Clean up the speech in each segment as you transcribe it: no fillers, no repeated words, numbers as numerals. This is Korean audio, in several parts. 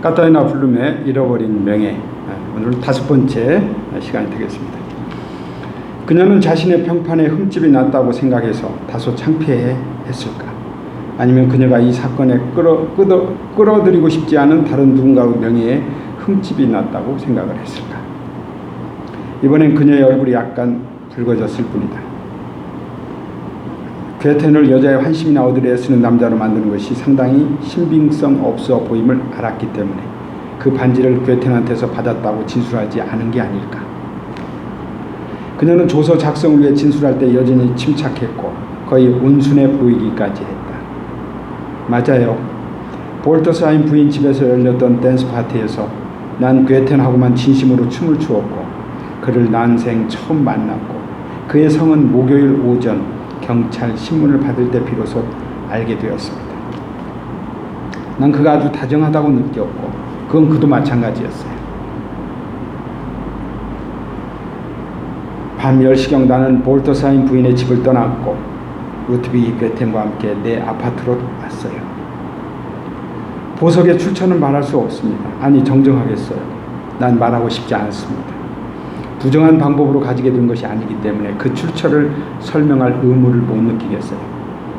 카타리나 블룸의 잃어버린 명예, 오늘 5번째 시간이 되겠습니다. 그녀는 자신의 평판에 흠집이 났다고 생각해서 다소 창피해했을까? 아니면 그녀가 이 사건에 끌어들이고 싶지 않은 다른 누군가의 명예에 흠집이 났다고 생각을 했을까? 이번엔 그녀의 얼굴이 약간 붉어졌을 뿐이다. 괴텐을 여자의 환심이나 얻으려 쓰는 남자로 만드는 것이 상당히 신빙성 없어 보임을 알았기 때문에 그 반지를 괴텐한테서 받았다고 진술하지 않은 게 아닐까. 그녀는 조서 작성을 위해 진술할 때 여전히 침착했고 거의 온순해 보이기까지 했다. 맞아요. 볼터사인 부인 집에서 열렸던 댄스 파티에서 난 괴텐하고만 진심으로 춤을 추었고 그를 난생 처음 만났고 그의 성은 목요일 오전 경찰 신문을 받을 때 비로소 알게 되었습니다. 난 그가 아주 다정하다고 느꼈고 그건 그도 마찬가지였어요. 밤 10시경 나는 볼터사인 부인의 집을 떠났고 루트비 괴텐과 함께 내 아파트로 왔어요. 보석의 출처는 말할 수 없습니다. 아니 정정하겠어요. 난 말하고 싶지 않습니다. 부정한 방법으로 가지게 된 것이 아니기 때문에 그 출처를 설명할 의무를 못 느끼겠어요.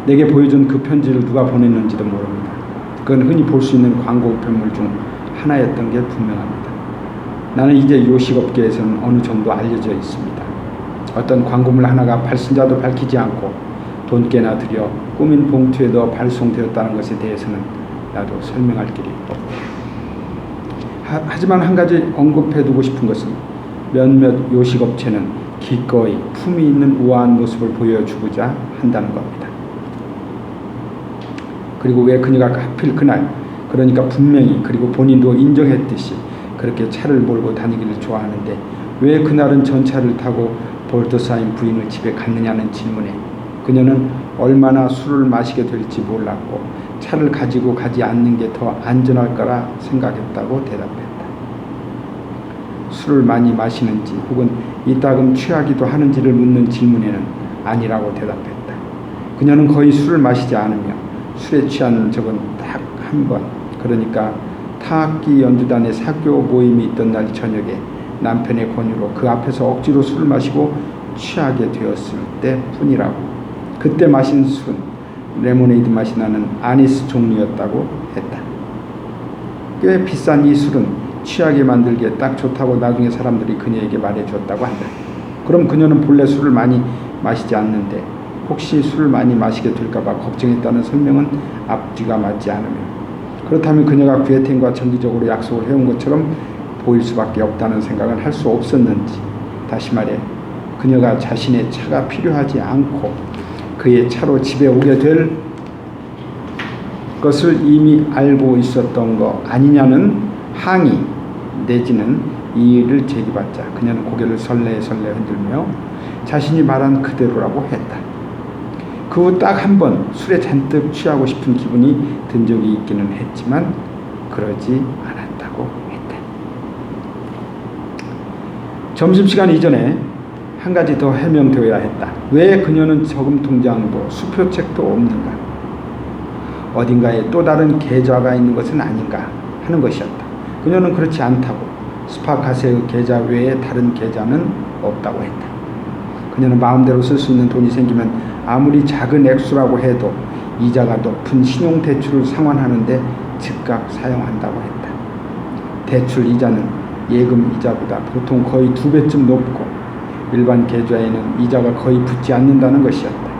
내게 보여준 그 편지를 누가 보냈는지도 모릅니다. 그건 흔히 볼 수 있는 광고 우편물 중 하나였던 게 분명합니다. 나는 이제 요식업계에서는 어느 정도 알려져 있습니다. 어떤 광고물 하나가 발신자도 밝히지 않고 돈께나 들여 꾸민 봉투에 넣어 발송되었다는 것에 대해서는 나도 설명할 길이 없고 하지만 한 가지 언급해두고 싶은 것은 몇몇 요식업체는 기꺼이 품위 있는 우아한 모습을 보여주고자 한다는 겁니다. 그리고 왜 그녀가 하필 그날, 그러니까 분명히 그리고 본인도 인정했듯이 그렇게 차를 몰고 다니기를 좋아하는데 왜 그날은 전차를 타고 볼터사인 부인을 집에 갔느냐는 질문에 그녀는 얼마나 술을 마시게 될지 몰랐고 차를 가지고 가지 않는 게 더 안전할 거라 생각했다고 대답했다. 술을 많이 마시는지 혹은 이따금 취하기도 하는지를 묻는 질문에는 아니라고 대답했다. 그녀는 거의 술을 마시지 않으며 술에 취한 적은 딱 한 번, 그러니까 타악기 연주단의 사교 모임이 있던 날 저녁에 남편의 권유로 그 앞에서 억지로 술을 마시고 취하게 되었을 때뿐이라고. 그때 마신 술은 레모네이드 맛이 나는 아니스 종류였다고 했다. 꽤 비싼 이 술은 취하게 만들기에 딱 좋다고 나중에 사람들이 그녀에게 말해줬다고 한다. 그럼 그녀는 본래 술을 많이 마시지 않는데 혹시 술을 많이 마시게 될까봐 걱정했다는 설명은 앞뒤가 맞지 않으며 그렇다면 그녀가 괴텐과 정기적으로 약속을 해온 것처럼 보일 수밖에 없다는 생각은 할 수 없었는지, 다시 말해 그녀가 자신의 차가 필요하지 않고 그의 차로 집에 오게 될 것을 이미 알고 있었던 거 아니냐는 항의 내지는 이의를 제기받자 그녀는 고개를 설레 흔들며 자신이 말한 그대로라고 했다. 그 후 딱 한 번 술에 잔뜩 취하고 싶은 기분이 든 적이 있기는 했지만 그러지 않았다고 했다. 점심시간 이전에 한 가지 더 해명되어야 했다. 왜 그녀는 저금통장도 수표책도 없는가? 어딘가에 또 다른 계좌가 있는 것은 아닌가 하는 것이었다. 그녀는 그렇지 않다고 스파카세의 계좌 외에 다른 계좌는 없다고 했다. 그녀는 마음대로 쓸 수 있는 돈이 생기면 아무리 작은 액수라고 해도 이자가 높은 신용대출을 상환하는데 즉각 사용한다고 했다. 대출 이자는 예금 이자보다 보통 거의 2배쯤 높고 일반 계좌에는 이자가 거의 붙지 않는다는 것이었다.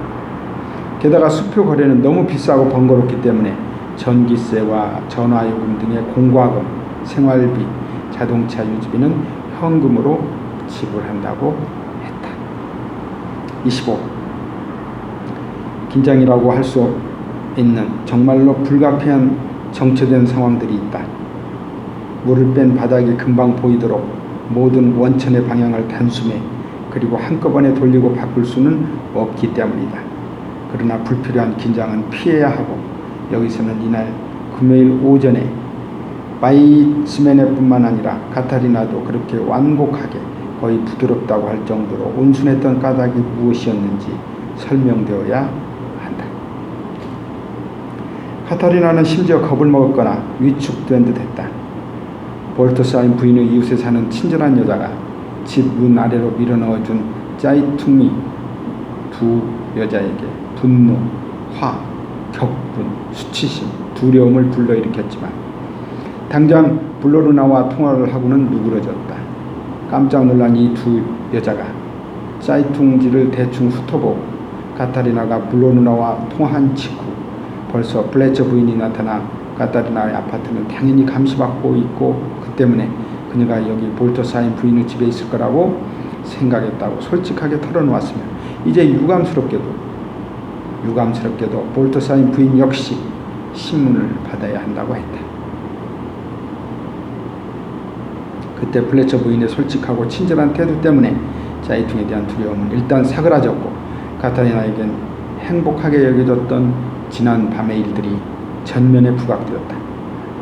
게다가 수표 거래는 너무 비싸고 번거롭기 때문에 전기세와 전화요금 등의 공과금, 생활비, 자동차 유지비는 현금으로 지불한다고 했다. 25. 긴장이라고 할 수 있는 정말로 불가피한 정체된 상황들이 있다. 물을 뺀 바닥이 금방 보이도록 모든 원천의 방향을 단숨에 그리고 한꺼번에 돌리고 바꿀 수는 없기 때문이다. 그러나 불필요한 긴장은 피해야 하고 여기서는 이날 금요일 오전에 바이츠메네뿐만 아니라 카타리나도 그렇게 완곡하게 거의 부드럽다고 할 정도로 온순했던 까닭이 무엇이었는지 설명되어야 한다. 카타리나는 심지어 겁을 먹었거나 위축된 듯 했다. 볼터사임 부인의 이웃에 사는 친절한 여자가 집 문 아래로 밀어넣어준 짜이퉁이 두 여자에게 분노, 화, 격분, 수치심, 두려움을 불러일으켰지만 당장 블로르나와 통화를 하고는 누그러졌다. 깜짝 놀란 이 두 여자가 짜이퉁지를 대충 훑어보고 카타리나가 블로르나와 통화한 직후 벌써 플래처 부인이 나타나 카타리나의 아파트는 당연히 감시받고 있고 그 때문에 그녀가 여기 볼터사임 부인의 집에 있을 거라고 생각했다고 솔직하게 털어놓았으며 이제 유감스럽게도 볼터사임 부인 역시 신문을 받아야 한다고 했다. 그때 플래처 부인의 솔직하고 친절한 태도 때문에 짜이퉁에 대한 두려움은 일단 사그라졌고 카타리나에겐 행복하게 여겨졌던 지난 밤의 일들이 전면에 부각되었다.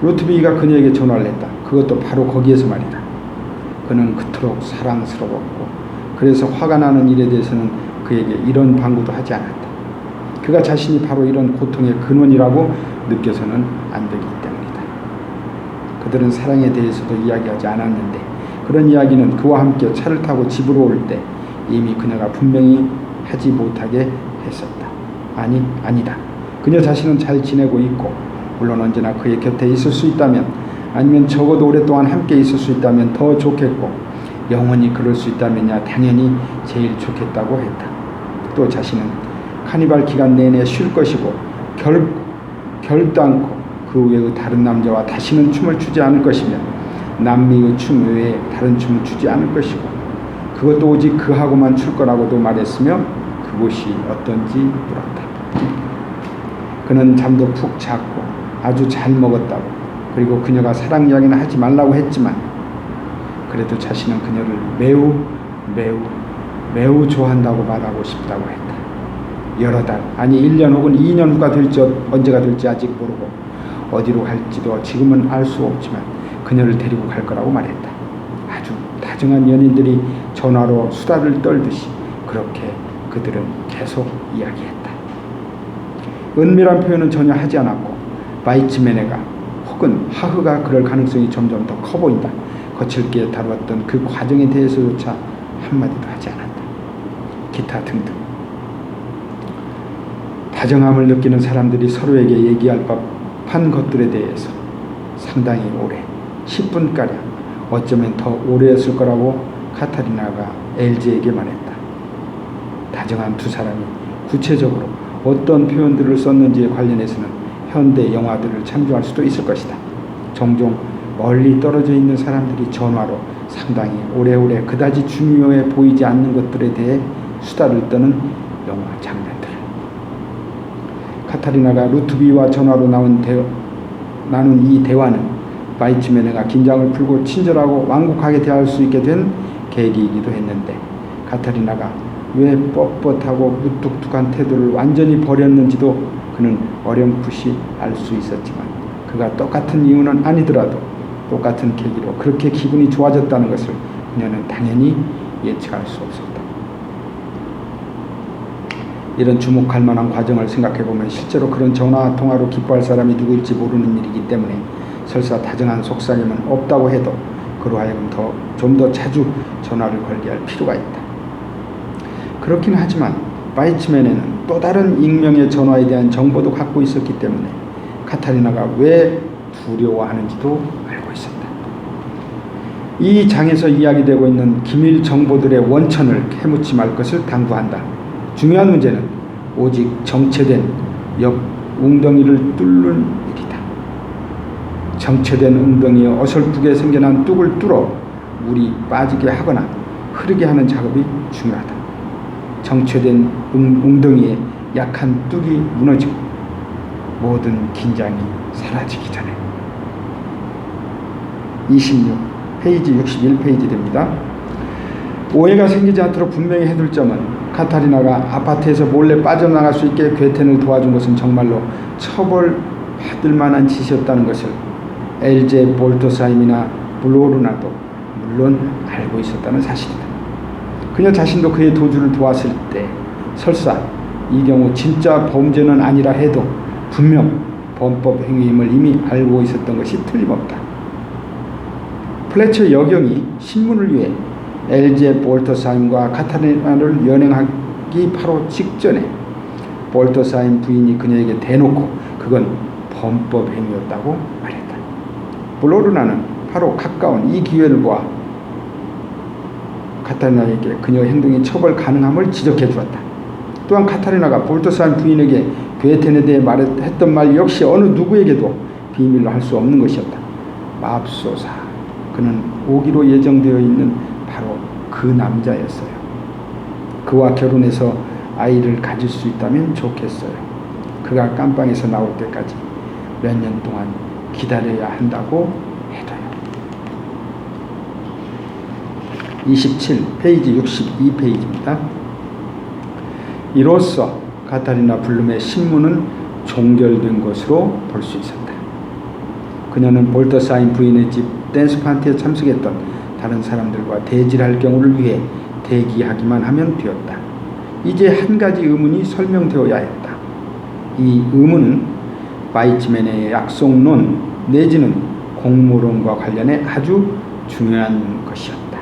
루트비가 그녀에게 전화를 했다. 그것도 바로 거기에서 말이다. 그는 그토록 사랑스러웠고 그래서 화가 나는 일에 대해서는 그에게 이런 방구도 하지 않았다. 그가 자신이 바로 이런 고통의 근원이라고 느껴서는 안 되기 때문이다. 그들은 사랑에 대해서도 이야기하지 않았는데 그런 이야기는 그와 함께 차를 타고 집으로 올 때 이미 그녀가 분명히 하지 못하게 했었다. 아니다. 그녀 자신은 잘 지내고 있고 물론 언제나 그의 곁에 있을 수 있다면 아니면 적어도 오랫동안 함께 있을 수 있다면 더 좋겠고 영원히 그럴 수 있다면야 당연히 제일 좋겠다고 했다. 또 자신은 카니발 기간 내내 쉴 것이고 결단코 그 외의 다른 남자와 다시는 춤을 추지 않을 것이며 남미의 춤 외에 다른 춤을 추지 않을 것이고 그것도 오직 그하고만 출 거라고도 말했으며 그곳이 어떤지 물었다. 그는 잠도 푹 잤고 아주 잘 먹었다고 그리고 그녀가 사랑 이야기는 하지 말라고 했지만 그래도 자신은 그녀를 매우 좋아한다고 말하고 싶다고 했다. 여러 달 아니 1년 혹은 2년 후가 될지 언제가 될지 아직 모르고 어디로 갈지도 지금은 알 수 없지만 그녀를 데리고 갈 거라고 말했다. 아주 다정한 연인들이 전화로 수다를 떨듯이 그렇게 그들은 계속 이야기했다. 은밀한 표현은 전혀 하지 않았고 바이츠메네가 혹은 하흐가 그럴 가능성이 점점 더 커 보인다. 거칠게 다루었던 그 과정에 대해서조차 한마디도 하지 않았다. 기타 등등. 다정함을 느끼는 사람들이 서로에게 얘기할 법한 것들에 대해서 상당히 오래 10분가량 어쩌면 더 오래였을 거라고 카타리나가 엘제에게 말했다. 다정한 두 사람이 구체적으로 어떤 표현들을 썼는지에 관련해서는 현대 영화들을 참조할 수도 있을 것이다. 종종 멀리 떨어져 있는 사람들이 전화로 상당히 오래오래 그다지 중요해 보이지 않는 것들에 대해 수다를 떠는 영화 장면들. 카타리나가 루트비와 전화로 나눈 이 대화는 바이츠메네가 긴장을 풀고 친절하고 완곡하게 대할 수 있게 된 계기이기도 했는데 카타리나가 왜 뻣뻣하고 무뚝뚝한 태도를 완전히 버렸는지도 그는 어렴풋이 알 수 있었지만 그가 똑같은 이유는 아니더라도 똑같은 계기로 그렇게 기분이 좋아졌다는 것을 그녀는 당연히 예측할 수 없었다. 이런 주목할 만한 과정을 생각해보면 실제로 그런 전화 통화로 기뻐할 사람이 누구일지 모르는 일이기 때문에 설사 다정한 속삭임은 없다고 해도 그로 하여금 좀 더 자주 전화를 걸게 할 필요가 있다. 그렇긴 하지만 바이츠메네는 또 다른 익명의 전화에 대한 정보도 갖고 있었기 때문에 카타리나가 왜 두려워하는지도 알고 있었다. 이 장에서 이야기되고 있는 기밀 정보들의 원천을 캐묻지 말 것을 당부한다. 중요한 문제는 오직 정체된 옆 웅덩이를 뚫는 일이다. 정체된 웅덩이에 어설프게 생겨난 뚝을 뚫어 물이 빠지게 하거나 흐르게 하는 작업이 중요하다. 정체된 웅덩이에 약한 뚝이 무너지고 모든 긴장이 사라지기 전에. 26 페이지 61페이지 됩니다. 오해가 생기지 않도록 분명히 해둘 점은 카타리나가 아파트에서 몰래 빠져나갈 수 있게 괴텐을 도와준 것은 정말로 처벌받을 만한 짓이었다는 것을 엘제 볼터사임이나 블로르나도 물론 알고 있었다는 사실이다. 그녀 자신도 그의 도주를 도왔을 때 설사 이 경우 진짜 범죄는 아니라 해도 분명 범법 행위임을 이미 알고 있었던 것이 틀림없다. 플래처 여경이 신문을 위해 엘제 볼터사임과 카타리나를 연행하기 바로 직전에 볼터사임 부인이 그녀에게 대놓고 그건 범법 행위였다고 말했다. 블로르나는 바로 가까운 이 기회를 보아 카타리나에게 그녀 행동이 처벌 가능함을 지적해 주었다. 또한 카타리나가 볼터사임 부인에게 괴텐에 대해 했던 말 역시 어느 누구에게도 비밀로 할 수 없는 것이었다. 맙소사, 그는 오기로 예정되어 있는 바로 그 남자였어요. 그와 결혼해서 아이를 가질 수 있다면 좋겠어요. 그가 깜빵에서 나올 때까지 몇 년 동안 기다려야 한다고 해도요. 27 페이지 62페이지입니다. 이로써 카타리나 블룸의 신문은 종결된 것으로 볼 수 있었다. 그녀는 볼터사임 부인의 집 댄스 파티에 참석했던 다른 사람들과 대질할 경우를 위해 대기하기만 하면 되었다. 이제 한 가지 의문이 설명되어야 했다. 이 의문은 바이츠맨의 약속론 내지는 공모론과 관련해 아주 중요한 것이었다.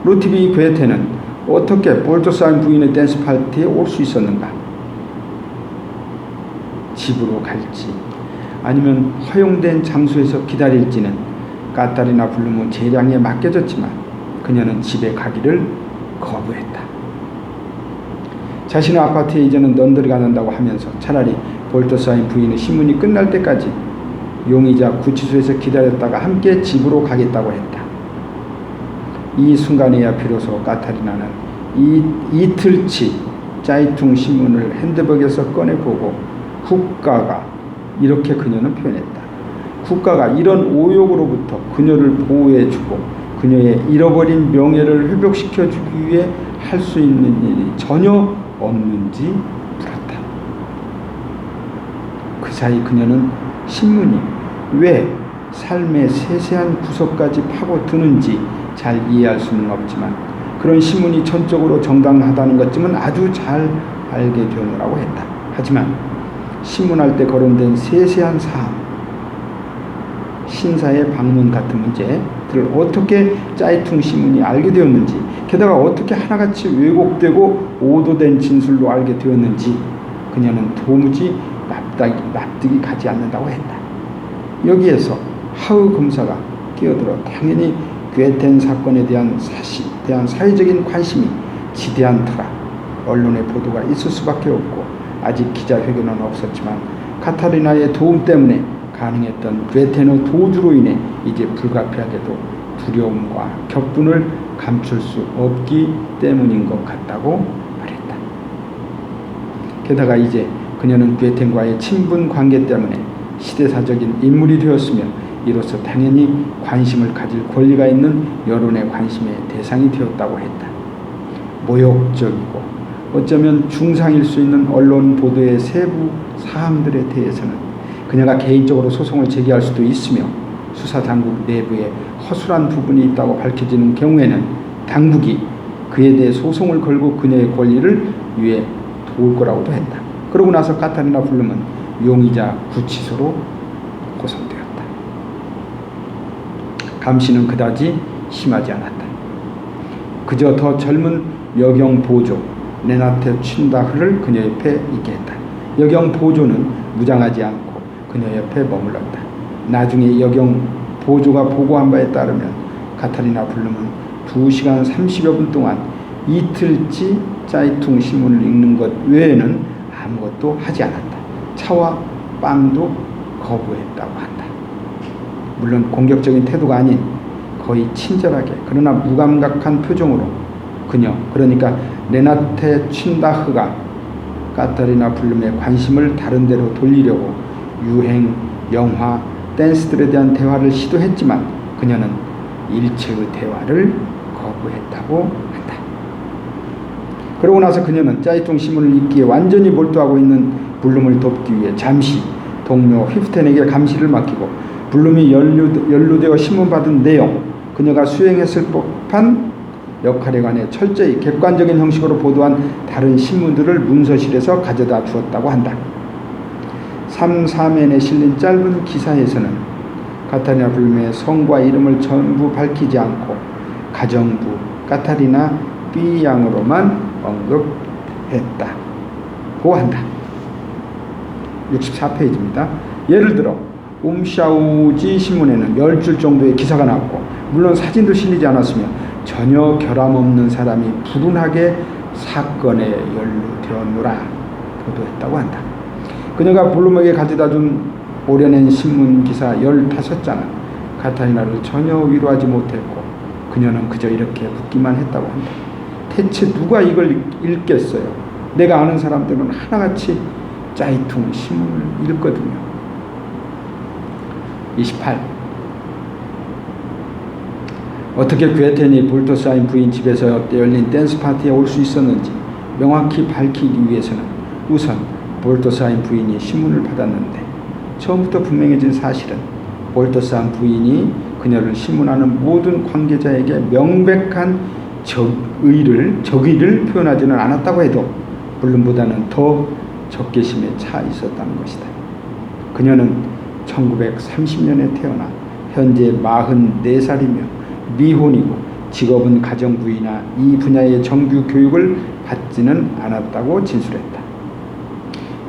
루티비 괴테는 어떻게 볼터사임 부인의 댄스 파티에 올 수 있었는가? 집으로 갈지 아니면 허용된 장소에서 기다릴지는 카타리나 블룸의 재량에 맡겨졌지만 그녀는 집에 가기를 거부했다. 자신의 아파트에 이제는 넌들이 안한다고 하면서 차라리 볼터사임 부인의 신문이 끝날 때까지 용의자 구치소에서 기다렸다가 함께 집으로 가겠다고 했다. 이 순간에야 비로소 카타리나는 이틀치 짜이퉁 신문을 핸드백에서 꺼내보고 국가가, 이렇게 그녀는 표현했다. 국가가 이런 오욕으로부터 그녀를 보호해주고 그녀의 잃어버린 명예를 회복시켜주기 위해 할 수 있는 일이 전혀 없는지 물었다. 그 사이 그녀는 신문이 왜 삶의 세세한 구석까지 파고드는지 잘 이해할 수는 없지만 그런 신문이 전적으로 정당하다는 것쯤은 아주 잘 알게 되느라고 했다. 하지만 신문할 때 거론된 세세한 사항, 신사의 방문 같은 문제들을 어떻게 짜이퉁 신문이 알게 되었는지, 게다가 어떻게 하나같이 왜곡되고 오도된 진술로 알게 되었는지 그녀는 도무지 납득이 가지 않는다고 했다. 여기에서 하우 검사가 끼어들어 당연히 괴텐 사건에 대한 사회적인 관심이 지대한 터라 언론의 보도가 있을 수밖에 없고 아직 기자회견은 없었지만 카타리나의 도움 때문에 가능했던 괴텐의 도주로 인해 이제 불가피하게도 두려움과 격분을 감출 수 없기 때문인 것 같다고 말했다. 게다가 이제 그녀는 괴텐과의 친분 관계 때문에 시대사적인 인물이 되었으며 이로써 당연히 관심을 가질 권리가 있는 여론의 관심의 대상이 되었다고 했다. 모욕적이고 어쩌면 중상일 수 있는 언론 보도의 세부 사항들에 대해서는 그녀가 개인적으로 소송을 제기할 수도 있으며 수사당국 내부에 허술한 부분이 있다고 밝혀지는 경우에는 당국이 그에 대해 소송을 걸고 그녀의 권리를 위해 도울 거라고도 했다. 그러고 나서 카타리나 블룸은 용의자 구치소로 고송되었다. 감시는 그다지 심하지 않았다. 그저 더 젊은 여경 보조 레나테 춘다흐를 그녀 옆에 있게 했다. 여경 보조는 무장하지 않고 그녀 옆에 머물렀다. 나중에 여경 보조가 보고한 바에 따르면 카타리나 블룸은 2시간 30여 분 동안 이틀치 짜이퉁 신문을 읽는 것 외에는 아무것도 하지 않았다. 차와 빵도 거부했다고 한다. 물론 공격적인 태도가 아닌 거의 친절하게 그러나 무감각한 표정으로 그녀, 그러니까 레나테 춘다흐가 카타리나 블룸의 관심을 다른 데로 돌리려고 유행, 영화, 댄스들에 대한 대화를 시도했지만 그녀는 일체의 대화를 거부했다고 한다. 그러고 나서 그녀는 짜이퉁 신문을 읽기에 완전히 몰두하고 있는 블룸을 돕기 위해 잠시 동료 휘프텐에게 감시를 맡기고 블룸이 연루되어 신문받은 내용, 그녀가 수행했을 법한 역할에 관해 철저히 객관적인 형식으로 보도한 다른 신문들을 문서실에서 가져다 주었다고 한다. 3사면에 실린 짧은 기사에서는 카타리나 블룸의 성과 이름을 전부 밝히지 않고 가정부 카타리나 B 양으로만 언급했다고 한다. 64페이지입니다. 예를 들어 샤우지 신문에는 10줄 정도의 기사가 나왔고 물론 사진도 실리지 않았으며 전혀 결함 없는 사람이 불운하게 사건에 연루되었노라 보도했다고 한다. 그녀가 블룸에게 가져다 준 오려낸 신문 기사 15장은 카타리나를 전혀 위로하지 못했고 그녀는 그저 이렇게 묻기만 했다고 한다. 대체 누가 이걸 읽겠어요? 내가 아는 사람들은 하나같이 짜이퉁 신문을 읽거든요. 28. 어떻게 괴텐이 볼터사인 부인 집에서 열린 댄스 파티에 올 수 있었는지 명확히 밝히기 위해서는 우선 볼터사인 부인이 신문을 받았는데 처음부터 분명해진 사실은 볼터사인 부인이 그녀를 신문하는 모든 관계자에게 명백한 적의를 표현하지는 않았다고 해도 블룸보다는 더 적개심에 차 있었다는 것이다. 그녀는 1930년에 태어나 현재 44살이며 미혼이고 직업은 가정부이나 이 분야의 정규 교육을 받지는 않았다고 진술했다.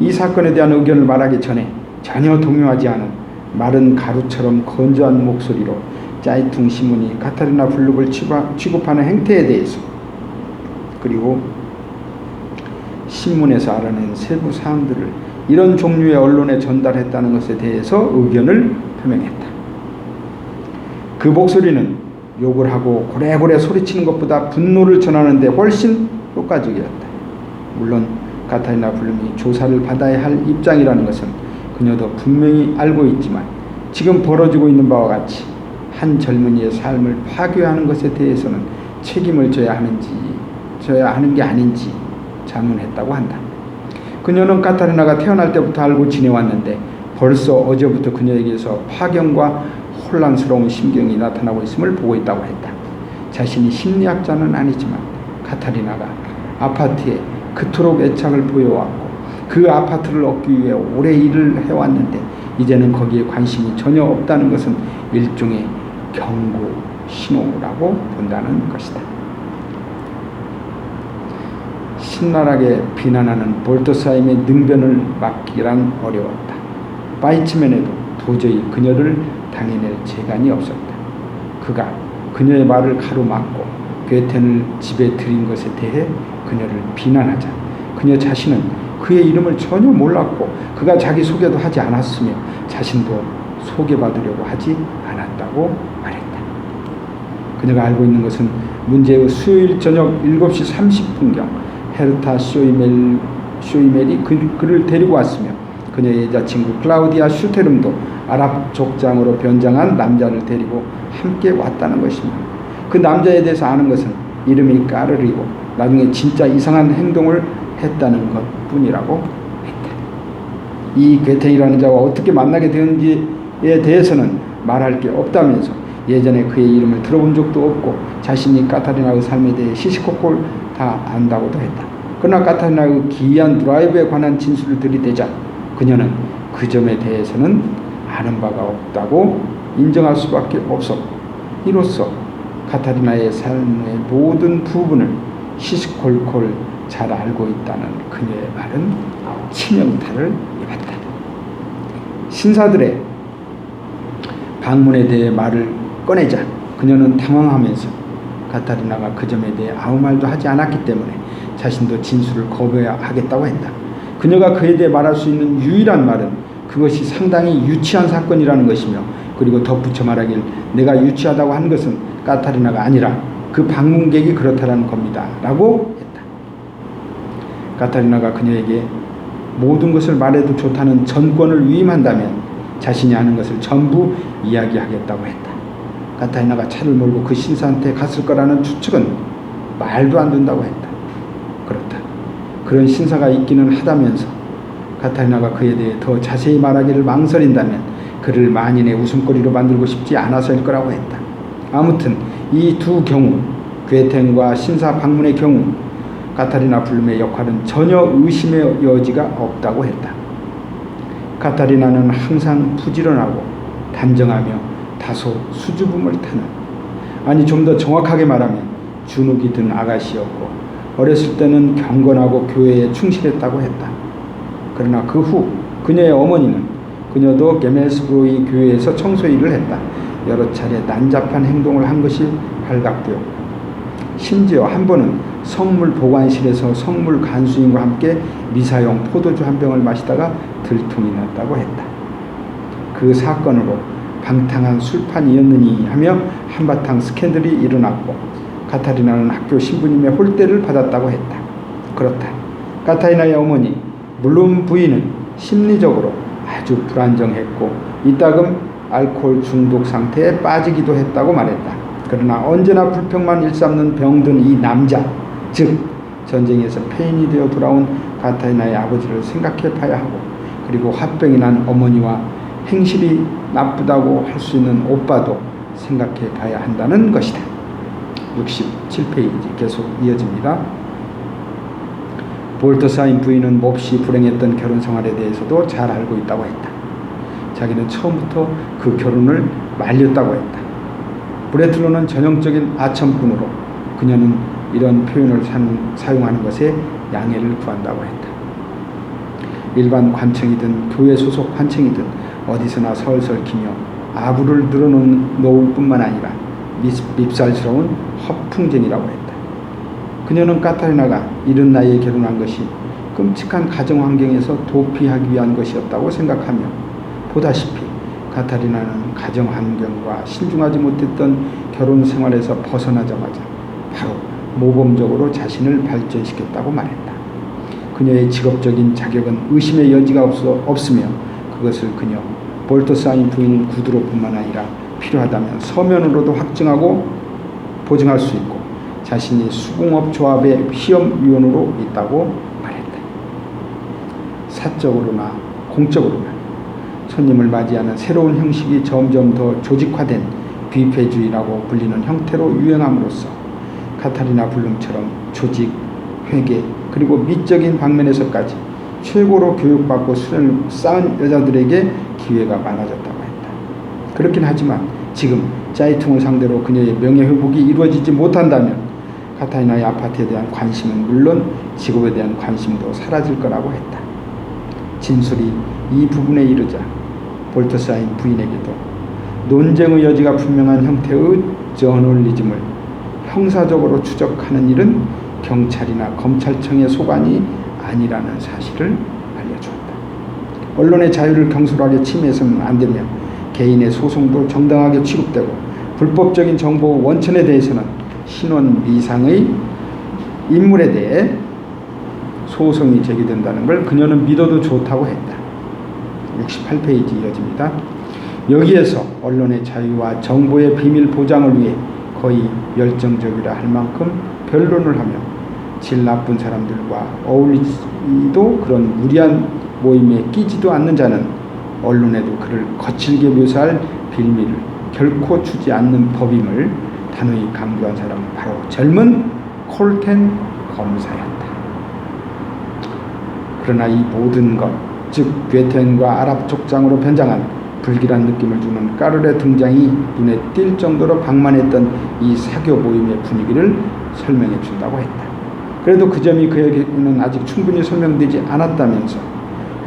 이 사건에 대한 의견을 말하기 전에 전혀 동요하지 않은 마른 가루처럼 건조한 목소리로 짜이퉁 신문이 카타리나 블룸을 취급하는 행태에 대해서 그리고 신문에서 알아낸 세부 사항들을 이런 종류의 언론에 전달했다는 것에 대해서 의견을 표명했다. 그 목소리는 욕을 하고 고래고래 소리치는 것보다 분노를 전하는 데 훨씬 효과적이었다. 물론 카타리나 블룸이 조사를 받아야 할 입장이라는 것은 그녀도 분명히 알고 있지만 지금 벌어지고 있는 바와 같이 한 젊은이의 삶을 파괴하는 것에 대해서는 책임을 져야 하는 게 아닌지 자문했다고 한다. 그녀는 카타리나가 태어날 때부터 알고 지내왔는데 벌써 어제부터 그녀에게서 파경과 혼란스러운 심경이 나타나고 있음을 보고 있다고 했다. 자신이 심리학자는 아니지만 카타리나가 아파트에 그토록 애착을 보여왔고 그 아파트를 얻기 위해 오래 일을 해왔는데 이제는 거기에 관심이 전혀 없다는 것은 일종의 경고 신호라고 본다는 것이다. 신랄하게 비난하는 볼터사임의 능변을 막기란 어려웠다. 바이츠맨에도 도저히 그녀를 당해낼 재간이 없었다. 그가 그녀의 말을 가로막고 괴텐을 집에 들인 것에 대해 그녀를 비난하자 그녀 자신은 그의 이름을 전혀 몰랐고 그가 자기 소개도 하지 않았으며 자신도 소개받으려고 하지 않았다고 말했다. 그녀가 알고 있는 것은 문제의 수요일 저녁 7시 30분경 헤르타 쇼이멜이 그를 데리고 왔으며 그녀의 여자친구 클라우디아 슈테름도 아랍 족장으로 변장한 남자를 데리고 함께 왔다는 것입니다. 그 남자에 대해서 아는 것은 이름이 까르리고 나중에 진짜 이상한 행동을 했다는 것뿐이라고 했다. 이 괴텐이라는 자와 어떻게 만나게 되었는지에 대해서는 말할 게 없다면서 예전에 그의 이름을 들어본 적도 없고 자신이 카타리나의 삶에 대해 시시콜콜 다 안다고도 했다. 그러나 카타리나의 기이한 드라이브에 관한 진술을 들이대자 그녀는 그 점에 대해서는 아는 바가 없다고 인정할 수밖에 없었고 이로써 카타리나의 삶의 모든 부분을 시시콜콜 잘 알고 있다는 그녀의 말은 치명타를 입었다. 신사들의 방문에 대해 말을 꺼내자 그녀는 당황하면서 카타리나가 그 점에 대해 아무 말도 하지 않았기 때문에 자신도 진술을 거부해야 하겠다고 했다. 그녀가 그에 대해 말할 수 있는 유일한 말은 그것이 상당히 유치한 사건이라는 것이며 그리고 덧붙여 말하길 내가 유치하다고 한 것은 카타리나가 아니라 그 방문객이 그렇다라는 겁니다 라고 했다. 카타리나가 그녀에게 모든 것을 말해도 좋다는 전권을 위임한다면 자신이 아는 것을 전부 이야기하겠다고 했다. 카타리나가 차를 몰고 그 신사한테 갔을 거라는 추측은 말도 안 된다고 했다. 그렇다. 그런 신사가 있기는 하다면서 카타리나가 그에 대해 더 자세히 말하기를 망설인다면 그를 만인의 웃음거리로 만들고 싶지 않아서일 거라고 했다. 아무튼 이 두 경우 괴텐과 신사 방문의 경우 카타리나 블룸의 역할은 전혀 의심의 여지가 없다고 했다. 카타리나는 항상 부지런하고 단정하며 다소 수줍음을 타는, 아니 좀 더 정확하게 말하면 주눅이 든 아가씨였고 어렸을 때는 경건하고 교회에 충실했다고 했다. 그러나 그 후 그녀의 어머니는 그녀도 게멜스브로이 교회에서 청소 일을 했다. 여러 차례 난잡한 행동을 한 것이 발각되었고 심지어 한 번은 성물 보관실에서 성물 간수인과 함께 미사용 포도주 한 병을 마시다가 들통이 났다고 했다. 그 사건으로 방탕한 술판이었느니 하며 한바탕 스캔들이 일어났고 카타리나는 학교 신부님의 홀대를 받았다고 했다. 그렇다. 카타리나의 어머니, 물론 부인은 심리적으로 아주 불안정했고 이따금 알코올 중독 상태에 빠지기도 했다고 말했다. 그러나 언제나 불평만 일삼는 병든 이 남자, 즉 전쟁에서 폐인이 되어 돌아온 카타리나의 아버지를 생각해 봐야 하고, 그리고 화병이 난 어머니와 행실이 나쁘다고 할 수 있는 오빠도 생각해 봐야 한다는 것이다. 67페이지 계속 이어집니다. 볼터사인 부인은 몹시 불행했던 결혼 생활에 대해서도 잘 알고 있다고 했다. 자기는 처음부터 그 결혼을 말렸다고 했다. 브레틀로는 전형적인 아첨꾼으로 그녀는 이런 표현을 사용하는 것에 양해를 구한다고 했다. 일반 관청이든 교회 소속 관청이든 어디서나 설설키며 아부를 늘어놓을 뿐만 아니라 밉살스러운 허풍쟁이라고 했다. 그녀는 카타리나가 이른 나이에 결혼한 것이 끔찍한 가정 환경에서 도피하기 위한 것이었다고 생각하며, 보다시피 카타리나는 가정 환경과 신중하지 못했던 결혼 생활에서 벗어나자마자 바로 모범적으로 자신을 발전시켰다고 말했다. 그녀의 직업적인 자격은 의심의 여지가 없으며 그것을 그녀 볼터사인 부인 구두로뿐만 아니라 필요하다면 서면으로도 확증하고 보증할 수 있고 자신이 수공업 조합의 시험위원으로 있다고 말했다. 사적으로나 공적으로나 손님을 맞이하는 새로운 형식이 점점 더 조직화된 뷔페주의라고 불리는 형태로 유행함으로써 카타리나 블룸처럼 조직, 회계, 그리고 미적인 방면에서까지 최고로 교육받고 수련을 쌓은 여자들에게 기회가 많아졌다고 했다. 그렇긴 하지만 지금 짜이퉁을 상대로 그녀의 명예회복이 이루어지지 못한다면 카타리나의 아파트에 대한 관심은 물론 직업에 대한 관심도 사라질 거라고 했다. 진술이 이 부분에 이르자 볼터사인 부인에게도 논쟁의 여지가 분명한 형태의 저널리즘을 형사적으로 추적하는 일은 경찰이나 검찰청의 소관이 아니라는 사실을 알려주었다. 언론의 자유를 경솔하게 침해해서는 안 되며 개인의 소송도 정당하게 취급되고 불법적인 정보 원천에 대해서는 신원 미상의 인물에 대해 소송이 제기된다는 걸 그녀는 믿어도 좋다고 했다. 68페이지 이어집니다. 여기에서 언론의 자유와 정보의 비밀 보장을 위해 거의 열정적이라 할 만큼 변론을 하며 질 나쁜 사람들과 어울리지도 그런 무리한 모임에 끼지도 않는 자는 언론에도 그를 거칠게 묘사할 빌미를 결코 주지 않는 법임을 단호히 강조한 사람은 바로 젊은 콜텐 검사였다. 그러나 이 모든 것, 즉 괴텐과 아랍 족장으로 변장한 불길한 느낌을 주는 까르레 등장이 눈에 띌 정도로 방만했던 이 사교 모임의 분위기를 설명해 준다고 했다. 그래도 그 점이 그에게는 아직 충분히 설명되지 않았다면서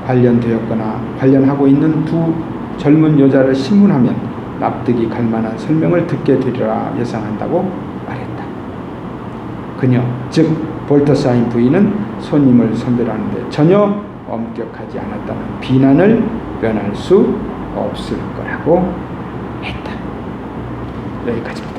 관련되었거나 관련하고 있는 두 젊은 여자를 신문하면 납득이 갈 만한 설명을 듣게 되리라 예상한다고 말했다. 그녀, 즉 볼터사인 부인은 손님을 선별하는데 전혀 엄격하지 않았다는 비난을 면할 수 없을 거라고 했다. 여기까지입니다.